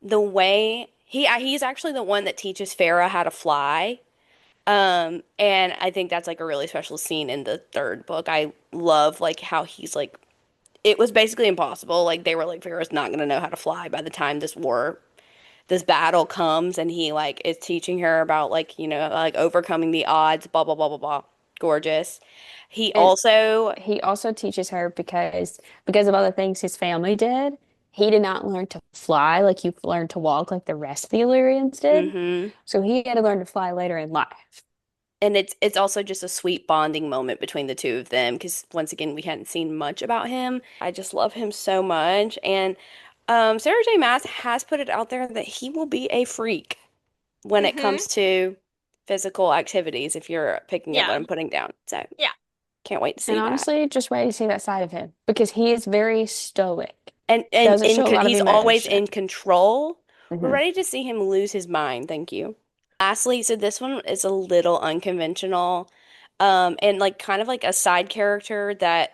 the way he's actually the one that teaches Farah how to fly. And I think that's like a really special scene in the third book. I love like how he's like it was basically impossible. Like they were like Farah's not gonna know how to fly by the time this battle comes, and he like is teaching her about like, like overcoming the odds, blah blah blah blah blah. Gorgeous. He And also he also teaches her because of all the things his family did. He did not learn to fly like you learned to walk like the rest of the Illyrians did. mhm. So he had to learn to fly later in life. And it's also just a sweet bonding moment between the two of them because once again we hadn't seen much about him. I just love him so much, and Sarah J. Maas has put it out there that he will be a freak when it Mm-hmm. comes to physical activities. If you're picking up what Yeah. I'm putting down, so Yeah. can't wait to And see that. honestly, just ready to see that side of him because he is very stoic. And Doesn't show a lot of he's always emotion. in control. We're Hmm. ready to see him lose his mind. Thank you. Lastly, so this one is a little unconventional, and like kind of like a side character that,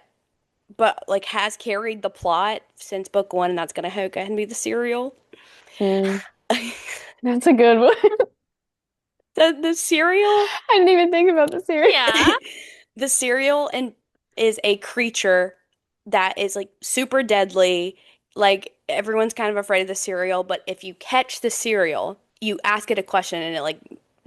but like has carried the plot since book one, and that's gonna go ahead and be the serial. Mm, that's a good one. The serial, I didn't even think about the series. Yeah. the serial, and is a creature that is like super deadly. Like everyone's kind of afraid of the cereal, but if you catch the cereal, you ask it a question and it like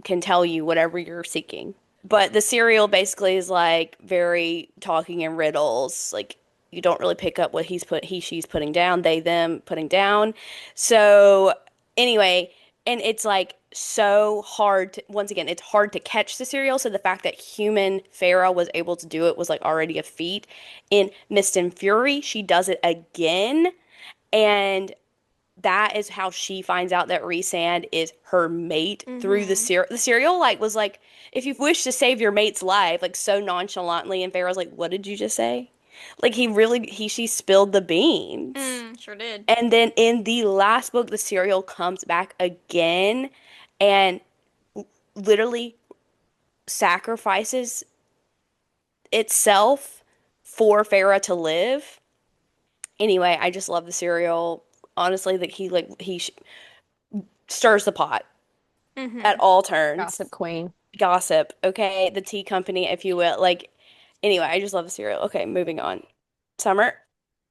can tell you whatever you're seeking. But the cereal basically is like very talking in riddles. Like you don't really pick up what she's putting down, they, them putting down. So anyway, and it's like so hard to, once again, it's hard to catch the cereal. So the fact that human Farah was able to do it was like already a feat. In Mist and Fury, she does it again. And that is how she finds out that Rhysand is her mate through the Mm-hmm. cereal. The cereal like was like, if you wish to save your mate's life, like so nonchalantly, and Pharaoh's like, what did you just say? Like she spilled the beans. Sure did. And then in the last book, the cereal comes back again and literally sacrifices itself for Farah to live. Anyway, I just love the cereal. Honestly, that he stirs the pot at Mm-hmm. all turns. Gossip Queen. Gossip, okay? The tea company, if you will. Like, anyway, I just love the cereal. Okay, moving on. Summer?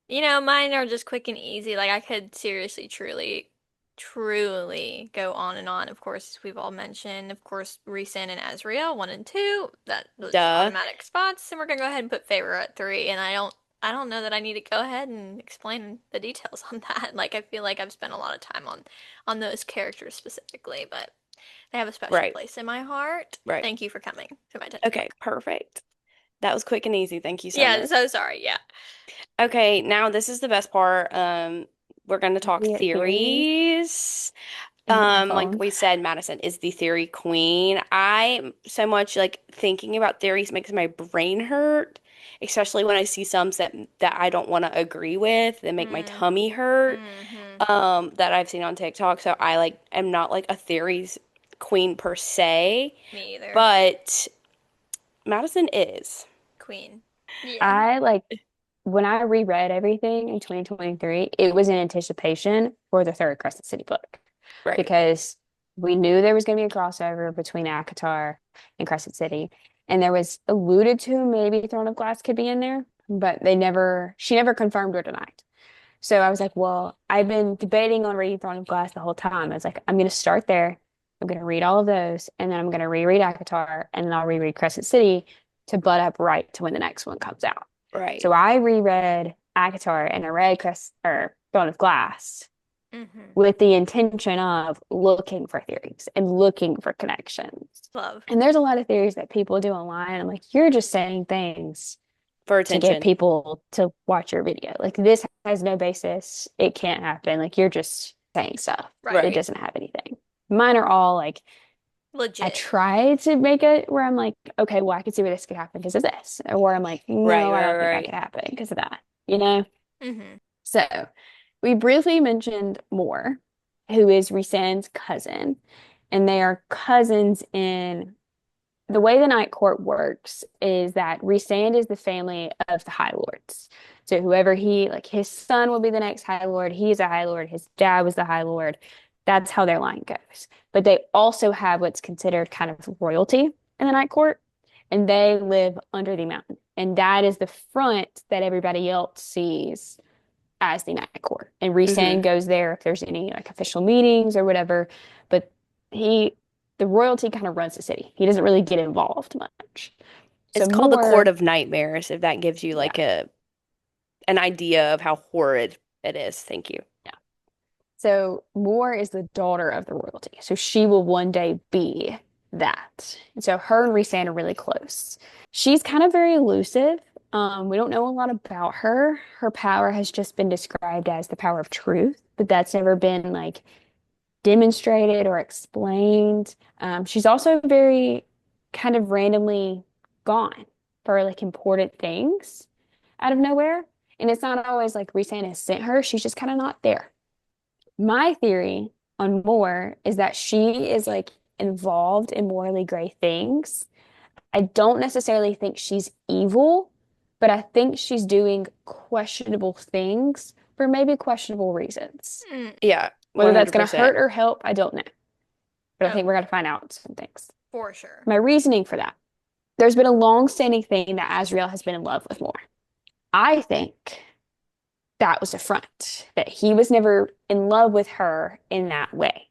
Mine are just quick and easy. Like I could seriously, truly, truly go on and on. Of course, we've all mentioned, of course, Rhysand and Azriel, one and two. That was Duh. automatic spots. And we're gonna go ahead and put Favor at three. And I don't know that I need to go ahead and explain the details on that. Like I feel like I've spent a lot of time on those characters specifically, but they have a special Right, place in my heart. right. Thank you for coming to my TED Okay, Talk. perfect. That was quick and easy. Thank you, Yeah, Summer. so sorry. Yeah. Okay, now this is the best part. We're going to talk Idiot theories. theories. I hit my Like phone. we said, Madison is the theory queen. I so much like thinking about theories makes my brain hurt, especially when I see some that I don't want to agree with that make my Mm, tummy hurt. mm-hmm. That I've seen on TikTok. So I like am not like a theories queen per se, Me either. but Madison is. Queen. Yeah. I like when I reread everything in 2023, it was in anticipation for the third Crescent City book Right. because we knew there was going to be a crossover between ACOTAR and Crescent City. And there was alluded to maybe Throne of Glass could be in there, but she never confirmed or denied. So I was like, well, I've been debating on reading Throne of Glass the whole time. I was like, I'm going to start there. I'm going to read all of those, and then I'm going to reread ACOTAR, and then I'll reread Crescent City to butt up right to when the next one comes out. Right. So I reread ACOTAR and I read Throne of Glass Mm-hmm. with the intention of looking for theories and looking for connections. Love. And there's a lot of theories that people do online. I'm like, you're just saying things For to get attention. people to watch your video. Like this has no basis. It can't happen. Like you're just saying stuff. Right. It Right. doesn't have anything. Mine are all like I Legit. tried to make it where I'm like, okay, well, I could see where this could happen because of this. Or I'm like, Right, no, I right, don't think that right. could happen because of that, you know? Mm-hmm. So we briefly mentioned Moore, who is Rhysand's cousin, and they are cousins in the way the Night Court works is that Rhysand is the family of the High Lords. So whoever like his son will be the next High Lord. He's a High Lord. His dad was the High Lord. That's how their line goes. But they also have what's considered kind of royalty in the Night Court, and they live under the mountain. And that is the front that everybody else sees as the Night Court. And Rhysand Hmm. goes there if there's any like official meetings or whatever. But he, the royalty kind of runs the city. He doesn't really get involved much. So It's called the Court more, of Nightmares, if that gives you yeah, like a an idea of how horrid it is. Thank you. yeah. So Moore is the daughter of the royalty. So she will one day be that. And so her and Rhysand are really close. She's kind of very elusive. We don't know a lot about her. Her power has just been described as the power of truth, but that's never been like demonstrated or explained. She's also very kind of randomly gone for like important things out of nowhere. And it's not always like Rhysand has sent her. She's just kind of not there. My theory on Moore is that she is like involved in morally gray things. I don't necessarily think she's evil, but I think she's doing questionable things for maybe questionable reasons. Mm. Yeah, Whether that's going to 100%. hurt or help, I don't know. But I Oh, think we're going to find out some things. for sure. My reasoning for that, there's been a long-standing thing that Azriel has been in love with Moore. I think that was a front, that he was never in love with her in that way,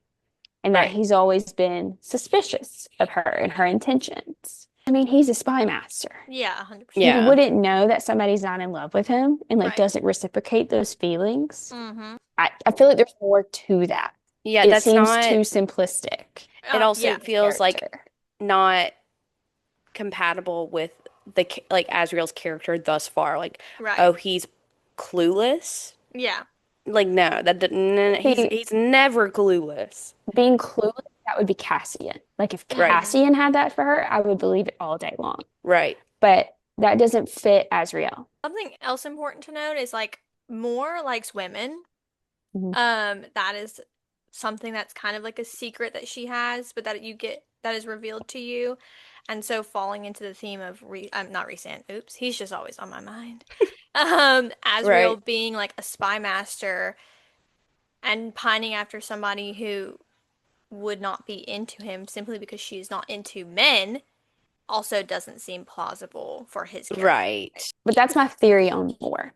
and that Right. he's always been suspicious of her and her intentions. I mean, he's a spy master. Yeah, 100%. He Yeah. wouldn't know that somebody's not in love with him and like Right. doesn't reciprocate those feelings. Mm-hmm. I feel like there's more to that. Yeah, It that's seems too not, simplistic. it also Yeah. His feels like character. not compatible with like Azriel's character thus far. Like, Right. oh, he's clueless. Yeah. Like, no, that didn't, See, he's never clueless. being clueless, that would be Cassian. Like if Right. Mm-hmm. Cassian had that for her, I would believe it all day long. Right. But that doesn't fit Azriel. Something else important to note is like Moore likes women. Mhm. That is something that's kind of like a secret that she has, but that is revealed to you. And so falling into the theme of not Rhysand, oops, he's just always on my mind. Right. Azriel being like a spy master and pining after somebody who would not be into him simply because she's not into men also doesn't seem plausible for his character. Right. But that's my theory on Moore.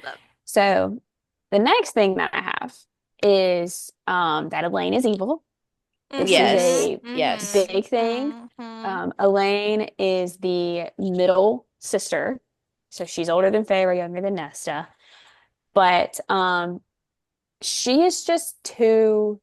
Love. So the next thing that I have is that Elain is evil. This is Yes. a Yes. big thing. Mm-hmm. Elain is the middle sister. So she's older than Feyre, younger than Nesta. But she is just too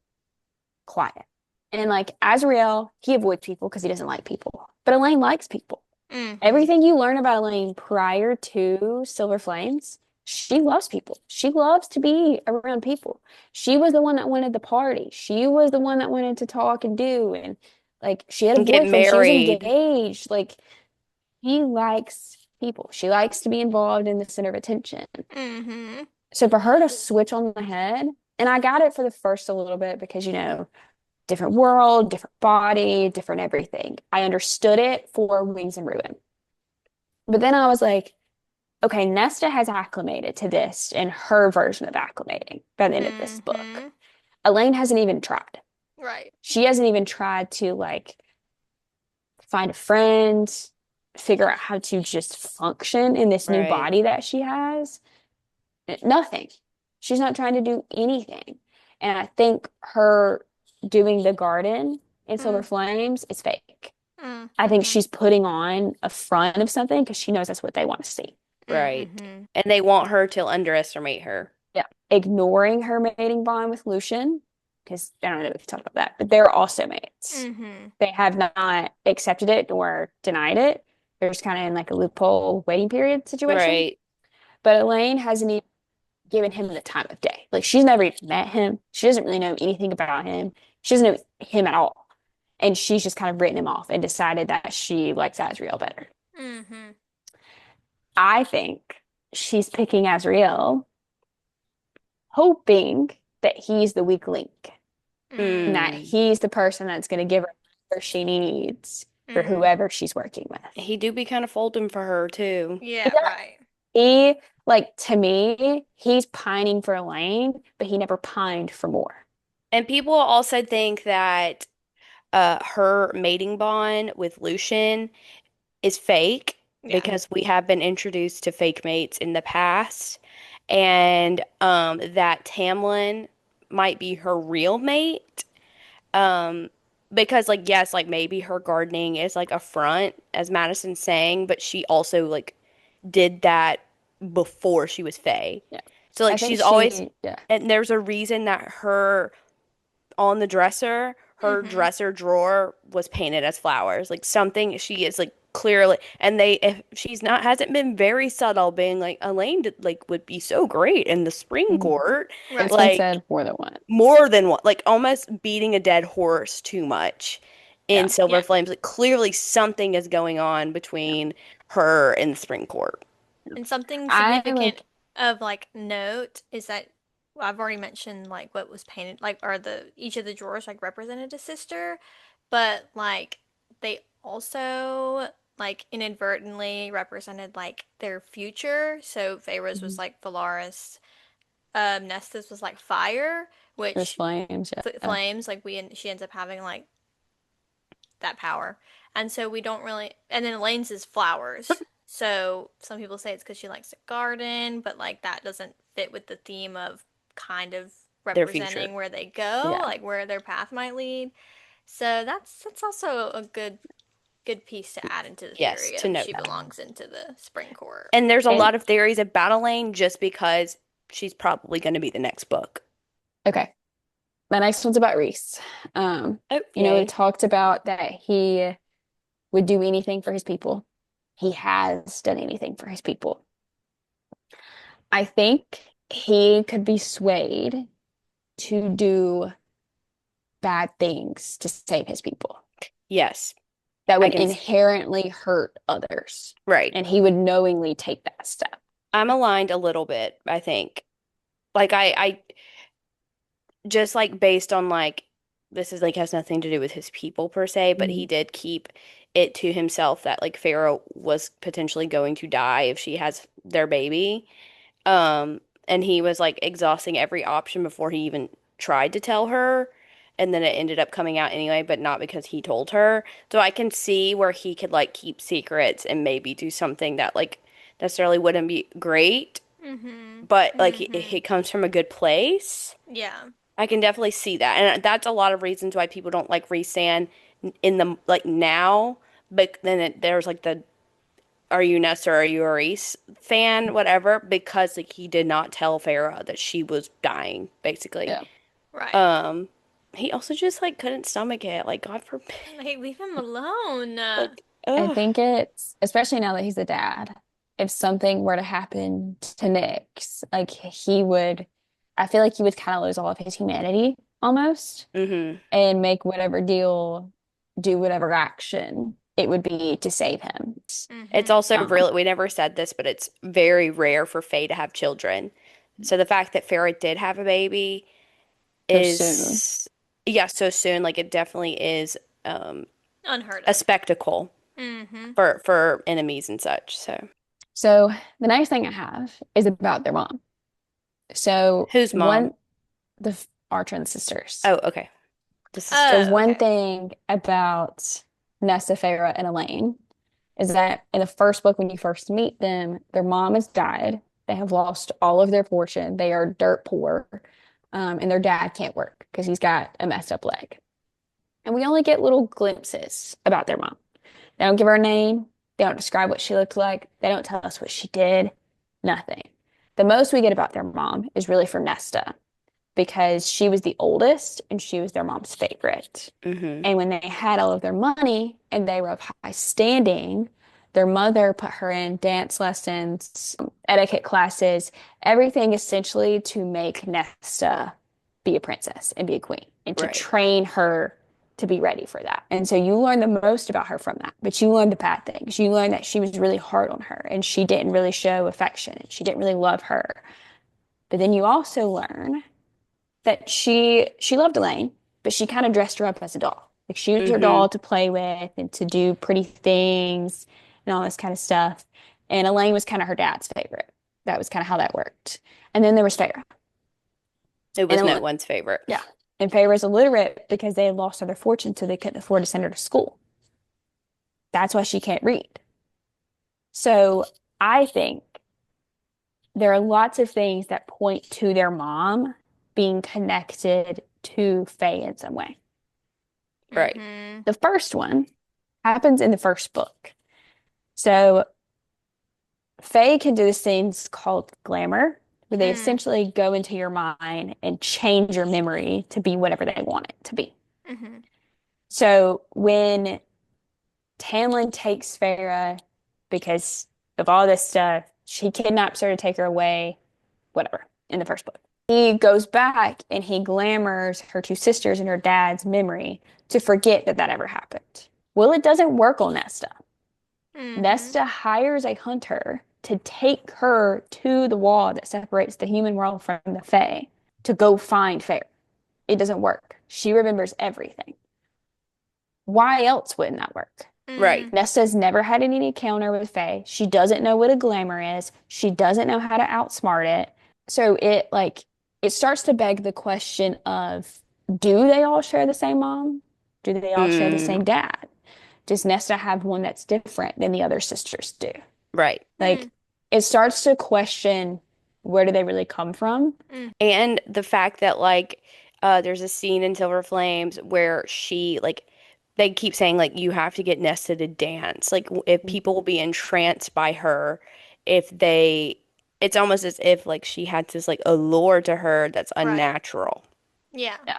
quiet. And like Azriel, he avoids people because he doesn't like people. But Elain likes people. Mm-hmm. Everything you learn about Elain prior to Silver Flames, she loves people. She loves to be around people. She was the one that wanted the party. She was the one that wanted to talk and do. And like she had a And get boyfriend. She was married. engaged. Like he likes people. She likes to be involved in the center of attention. Mm-hmm. So for her to switch on the head, and I got it for the first a little bit because, different world, different body, different everything. I understood it for Wings and Ruin. But then I was like, okay, Nesta has acclimated to this in her version of acclimating by the end of this book. Mm-hmm. Elaine hasn't even tried. Right. She hasn't even tried to like find a friend, figure out how to just function in this new Right. body that she has. Nothing. She's not trying to do anything. And I think her doing the garden in Silver Flames is fake. Mm-hmm. I think she's putting on a front of something because she knows that's what they want to see. Right. Mm-hmm. And they want her to underestimate her. Yeah. Ignoring her mating bond with Lucian, because I don't know if we can talk about that, but they're also mates. Mm-hmm. They have not accepted it nor denied it. They're just kind of in like a loophole waiting period situation. Right. But Elaine hasn't even given him the time of day. Like she's never even met him. She doesn't really know anything about him. She doesn't know him at all. And she's just kind of written him off and decided that she likes Azriel better. Mm-hmm. I think she's picking Azriel, hoping that he's the weak link and that Mm-hmm. Mm. he's the person that's going to give her what she needs for Mm-hmm. whoever she's working with. He do be kind of folding for her too. He Yeah, does. right. He, like, to me, he's pining for Elaine, but he never pined for more. And people also think that her mating bond with Lucian is fake Yeah. because we have been introduced to fake mates in the past, and that Tamlin might be her real mate. Um, because like yes, like maybe her gardening is like a front, as Madison's saying, but she also like did that before she was Fae. Yeah. So I like think she's always, yeah. and there's a reason that her on the dresser, her Mm-hmm. dresser drawer was painted as flowers. Like something she is like clearly, and they if she's not hasn't been very subtle, being like Elaine did, like would be so great in the spring Mhm. court, It's Right. been like said more than once. more than one, like almost beating a dead horse too much in Yeah. Silver Yeah. Flames. Like clearly something is going on Yeah. between her and the spring court. And something I significant like, of like note is that well, I've already mentioned like what was painted, like are the each of the drawers like represented a sister, but like they also like inadvertently represented like their future. So Feyre's was mhm. like Valaris, Nesta's was like fire, There's which flames. Yeah. flames like she ends up having like that power. And so we don't really, and then Elaine's is flowers. So some people say it's because she likes to garden, but like that doesn't fit with the theme of kind of Their future. representing where they go, Yeah. like where their path might lead. So that's also a good piece to add into the Yes, theory to of note she that. belongs into the spring court. And there's a And lot of theories about Elaine just because she's probably going to be the next book. okay. My next one's about Reese. Oh, We yay. talked about that he would do anything for his people. He has done anything for his people. I think he could be swayed to do bad things to save his people Yes, that I would can. inherently hurt others. Right. And he would knowingly take that step. I'm aligned a little bit, I think. Like I just like based on like this is like has nothing to do with his people per se, but he Mhm. did keep it to himself that like Pharaoh was potentially going to die if she has their baby. And he was like exhausting every option before he even tried to tell her. And then it ended up coming out anyway, but not because he told her. So I can see where he could like keep secrets and maybe do something that like necessarily wouldn't be great, Mm-hmm. but like Mm-hmm. he comes from a good place. Yeah. I can definitely see that. And that's a lot of reasons why people don't like Rhysand in the like now. But then there's like the are you Ness or are you a Reese fan, whatever, because like he did not tell Farah that she was dying, basically. Yeah. Right. Um, he also just like couldn't stomach it. Like God forbid. Like leave him alone. Like, I ugh. think it's, especially now that he's a dad, if something were to happen to Nyx, like I feel like he would kind of lose all of his humanity almost Hmm. and make whatever deal, do whatever action it would be to save him. It's Mm-hmm. also really, we never said this, but it's very rare for Faye to have children. So the fact that Farah did have a baby So soon. is, yeah, so soon, like it definitely is Unheard a of. spectacle Mm-hmm. for enemies and such. So So the next thing I have is about their mom. So whose mom? Archer and the sisters. Oh, okay. The So sisters. Oh, one okay. thing about Nesta, Feyre, and Elaine is that in the first book, when you first meet them, their mom has died. They have lost all of their fortune. They are dirt poor. And their dad can't work because he's got a messed up leg. And we only get little glimpses about their mom. They don't give her a name. They don't describe what she looked like. They don't tell us what she did. Nothing. The most we get about their mom is really from Nesta because she was the oldest and she was their mom's favorite. Hmm. And when they had all of their money and they were of high standing, their mother put her in dance lessons, etiquette classes, everything essentially to make Nesta be a princess and be a queen and to Right. train her to be ready for that. And so you learn the most about her from that. But you learn the bad things. You learn that she was really hard on her and she didn't really show affection and she didn't really love her. But then you also learn that she loved Elaine, but she kind of dressed her up as a doll. Like she used her Mm-hmm. doll to play with and to do pretty things and all this kind of stuff. And Elaine was kind of her dad's favorite. That was kind of how that worked. And then there was Feyre. It was no And one's favorite. yeah. And Feyre's illiterate because they had lost all their fortune, so they couldn't afford to send her to school. That's why she can't read. So I think there are lots of things that point to their mom being connected to Faye in some way. Right. Mhm. The first one happens in the first book. So Faye can do these things called glamour, where they essentially go into your mind and change your memory to be whatever they want it to be. Mhm. So when Tamlin takes Feyre because of all this stuff, he kidnaps her to take her away, whatever, in the first book. He goes back and he glamours her two sisters and her dad's memory to forget that that ever happened. Well, it doesn't work on Nesta. Mhm. Nesta hires a hunter to take her to the wall that separates the human world from the Fae to go find Feyre. It doesn't work. She remembers everything. Why else wouldn't that work? Right. Nesta's never had any encounter with Fae. She doesn't know what a glamour is. She doesn't know how to outsmart it. So it starts to beg the question of, do they all share the same mom? Do they all share the same dad? Does Nesta have one that's different than the other sisters do? Right. Like it starts to question, where do they really come from? And the fact that like there's a scene in Silver Flames where she like they keep saying like you have to get Nesta to dance. Like if people will be entranced by her, if they it's almost as if like she had this like allure to her that's Right. unnatural. Yeah. Yeah.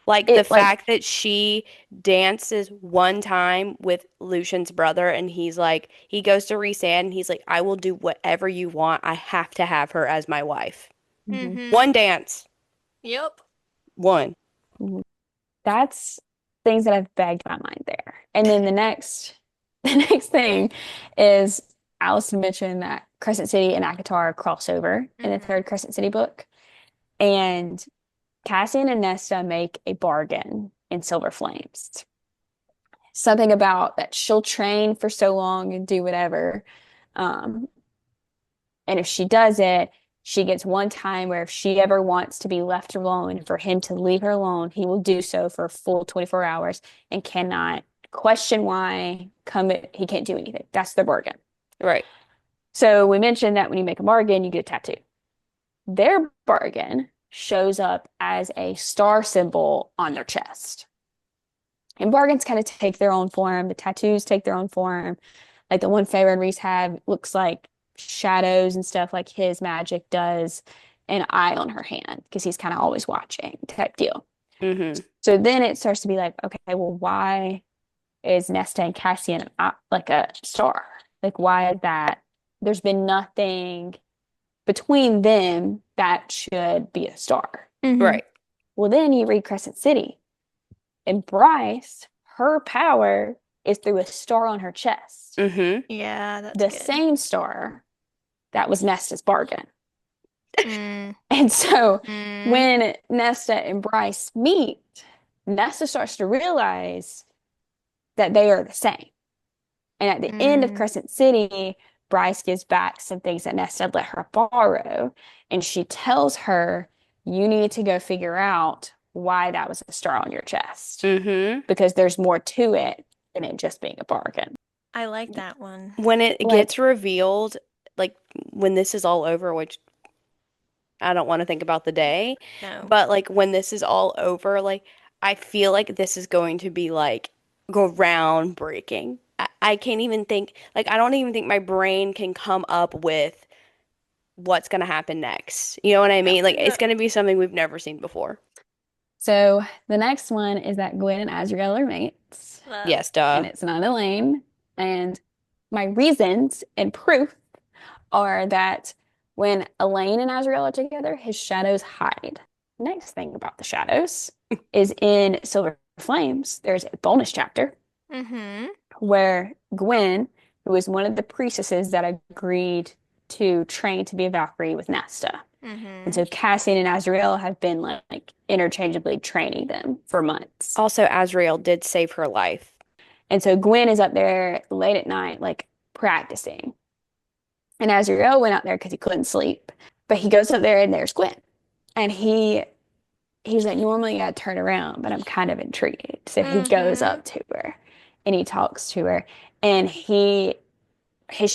Like the It like fact that she dances one time with Lucian's brother and he's like he goes to Rhysand and he's like I will do whatever you want. I have to have her as my wife. Mhm. One dance. Yep. One. Mhm. That's things that have begged my mind there. And then the next thing is Allison mentioned that Crescent City and ACOTAR cross over in the third Crescent City book. And Cassian and Nesta make a bargain in Silver Flames. Something about that she'll train for so long and do whatever. Um, and if she does it, she gets one time where if she ever wants to be left alone, for him to leave her alone, he will do so for a full 24 hours and cannot question why, he can't do anything. That's the bargain. Right. So we mentioned that when you make a bargain, you get a tattoo. Their bargain shows up as a star symbol on their chest. And bargains kind of take their own form. The tattoos take their own form. Like the one Feyre and Rhys have looks like shadows and stuff like his magic does, an eye on her hand because he's kind of always watching type deal. Mm-hmm. So then it starts to be like, okay, well, why is Nesta and Cassian like a star? Like, why is that? There's been nothing between them that should be a star. Right. Well, then you read Crescent City, and Bryce, her power is through a star on her chest. Mm-hmm. Yeah, that's The good. same star that was Nesta's bargain. Mm. And so Mm. when Nesta and Bryce meet, Nesta starts to realize that they are the same. And at the end of Crescent City, Bryce gives back some things that Nesta let her borrow. And she tells her, you need to go figure out why that was a star on your chest. Mm-hmm. Because there's more to it than it just being a bargain. I like that one. When it Like- gets revealed, like when this is all over, which I don't want to think about the day, No. but like when this is all over, like I feel like this is going to be like groundbreaking. I can't even think, like I don't even think my brain can come up with what's going to happen next. You know what I mean? Like it's going to be something we've never seen before. So the next one is that Gwyn and Azriel are mates. Love. Yes, And duh. it's not Elain. And my reasons and proof are that when Elain and Azriel are together, his shadows hide. Next thing about the shadows is in Silver flames, there's a bonus chapter Mm-hmm. where Gwyn, who was one of the priestesses that agreed to train to be a Valkyrie with Nesta. And Mm-hmm. so Cassian and Azriel have been like interchangeably training them for months. Also, Azriel did save her life. And so Gwyn is up there late at night, like practicing. And Azriel went out there because he couldn't sleep. But he goes up there and there's Gwyn. And he's like, normally I'd turn around, but I'm kind of intrigued. So he goes Mm-hmm. up to her and he talks to her. And his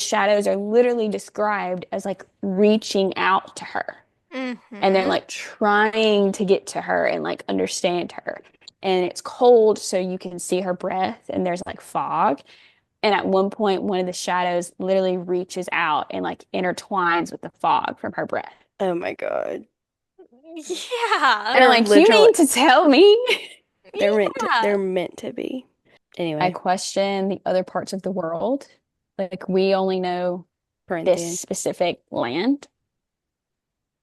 shadows are literally described as like reaching out to her. And they're Mm-hmm. like trying to get to her and like understand her. And it's cold, so you can see her breath, and there's like fog. And at one point, one of the shadows literally reaches out and like intertwines with the fog from her breath. Oh my God. Yeah. And I'm They're like, you literally mean to tell me? Yeah. they're meant to be. I Anyway, question the other parts of the world. Like, we only know this Prythian. specific land.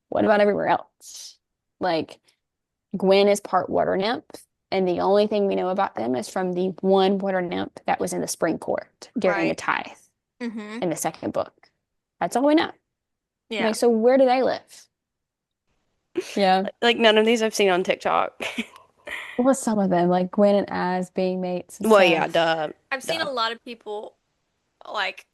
What about everywhere else? Like, Gwyn is part water nymph, and the only thing we know about them is from the one water nymph that was in the spring court during the Right. tithe Mm-hmm. in the second book. That's all we know. I'm Yeah. like, so where do they live? Yeah. Like none of these I've seen on TikTok. Well, some of them, like Gwen and Az being mates and Well, yeah, stuff. duh, I've seen duh. a lot of people like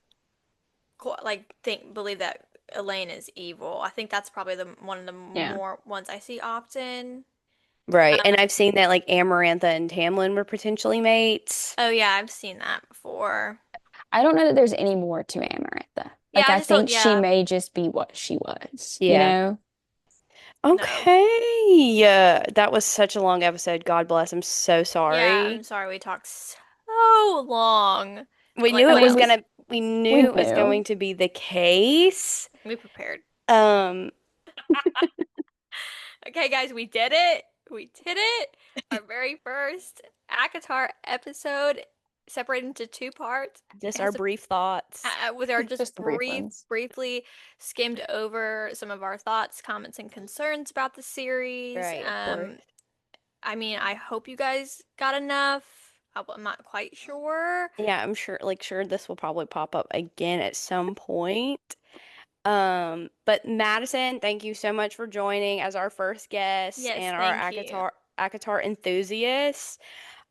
think believe that Elaine is evil. I think that's probably the one of the Yeah. more ones I see often. Right. And Um, I've seen that like Amarantha and Tamlin were potentially mates. oh yeah, I've seen that before. I don't know that there's any more to Amarantha. Yeah, Like, I I just don't. think she Yeah, may just be what she was, you Yeah. know? no. Okay. Yeah, that was such a long episode. God bless. I'm so Yeah, I'm sorry. sorry we talked so long, We but like knew I it mean, was what we gonna we knew we it was knew. going to be the case. we prepared. Um, Okay, guys, we did it. We did it. Our very first ACOTAR episode separated into two parts. just It our has brief thoughts. with our just Just the brief ones. briefly skimmed over some of our thoughts, comments, and concerns about the series. Right, of course. I mean, I hope you guys got enough. I'm not quite sure. Yeah, I'm sure this will probably pop up again at some point. But Madison, thank you so much for joining as our first guest Yes, and our thank you. ACOTAR enthusiast.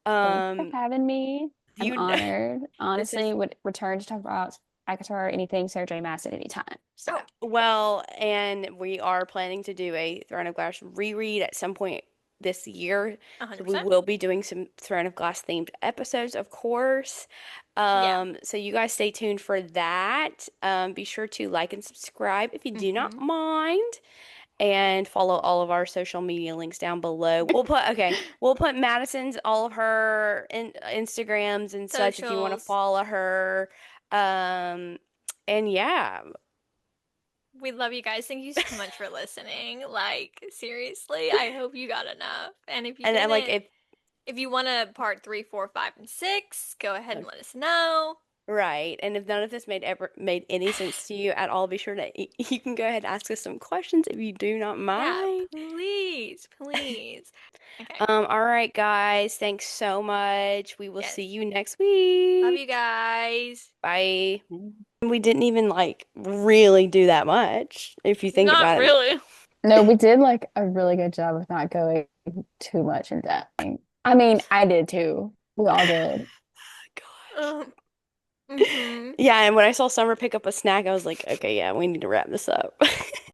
Thanks for Um, having me. I'm you kn- honored. this is Honestly, would return to talk about ACOTAR or anything Sarah J. Maas at any time. So, well, and we are planning to do a Throne of Glass reread at some point this year. So we 100%. will be doing some Throne of Glass themed episodes, of course. Yeah. So you guys stay tuned for that. Be sure to like and subscribe if you do not Mm-hmm. mind. And follow all of our social media links down below. We'll put Madison's all of her Instagrams and such if you want to Socials. follow her. Um, and yeah, We love you guys. Thank you so much for listening. Like, seriously, I hope you got enough. And if you and like didn't, if you want a part 3, 4, 5, and 6, go ahead and let us know. right, and if none of this made any sense to you at all, be sure that you can go ahead and ask us some questions if you do not Yeah, mind. please, please. Okay. All right, guys, thanks so much. We will Yes. see you next Love week. you guys. Bye. We didn't even like really do that much if you think Not about it. really. no, we did like a really good job of not going too much in depth. I mean, I did too. We all did. Gosh. Mm-hmm. Yeah, and when I saw Summer pick up a snack, I was like, okay, yeah, we need to wrap this up.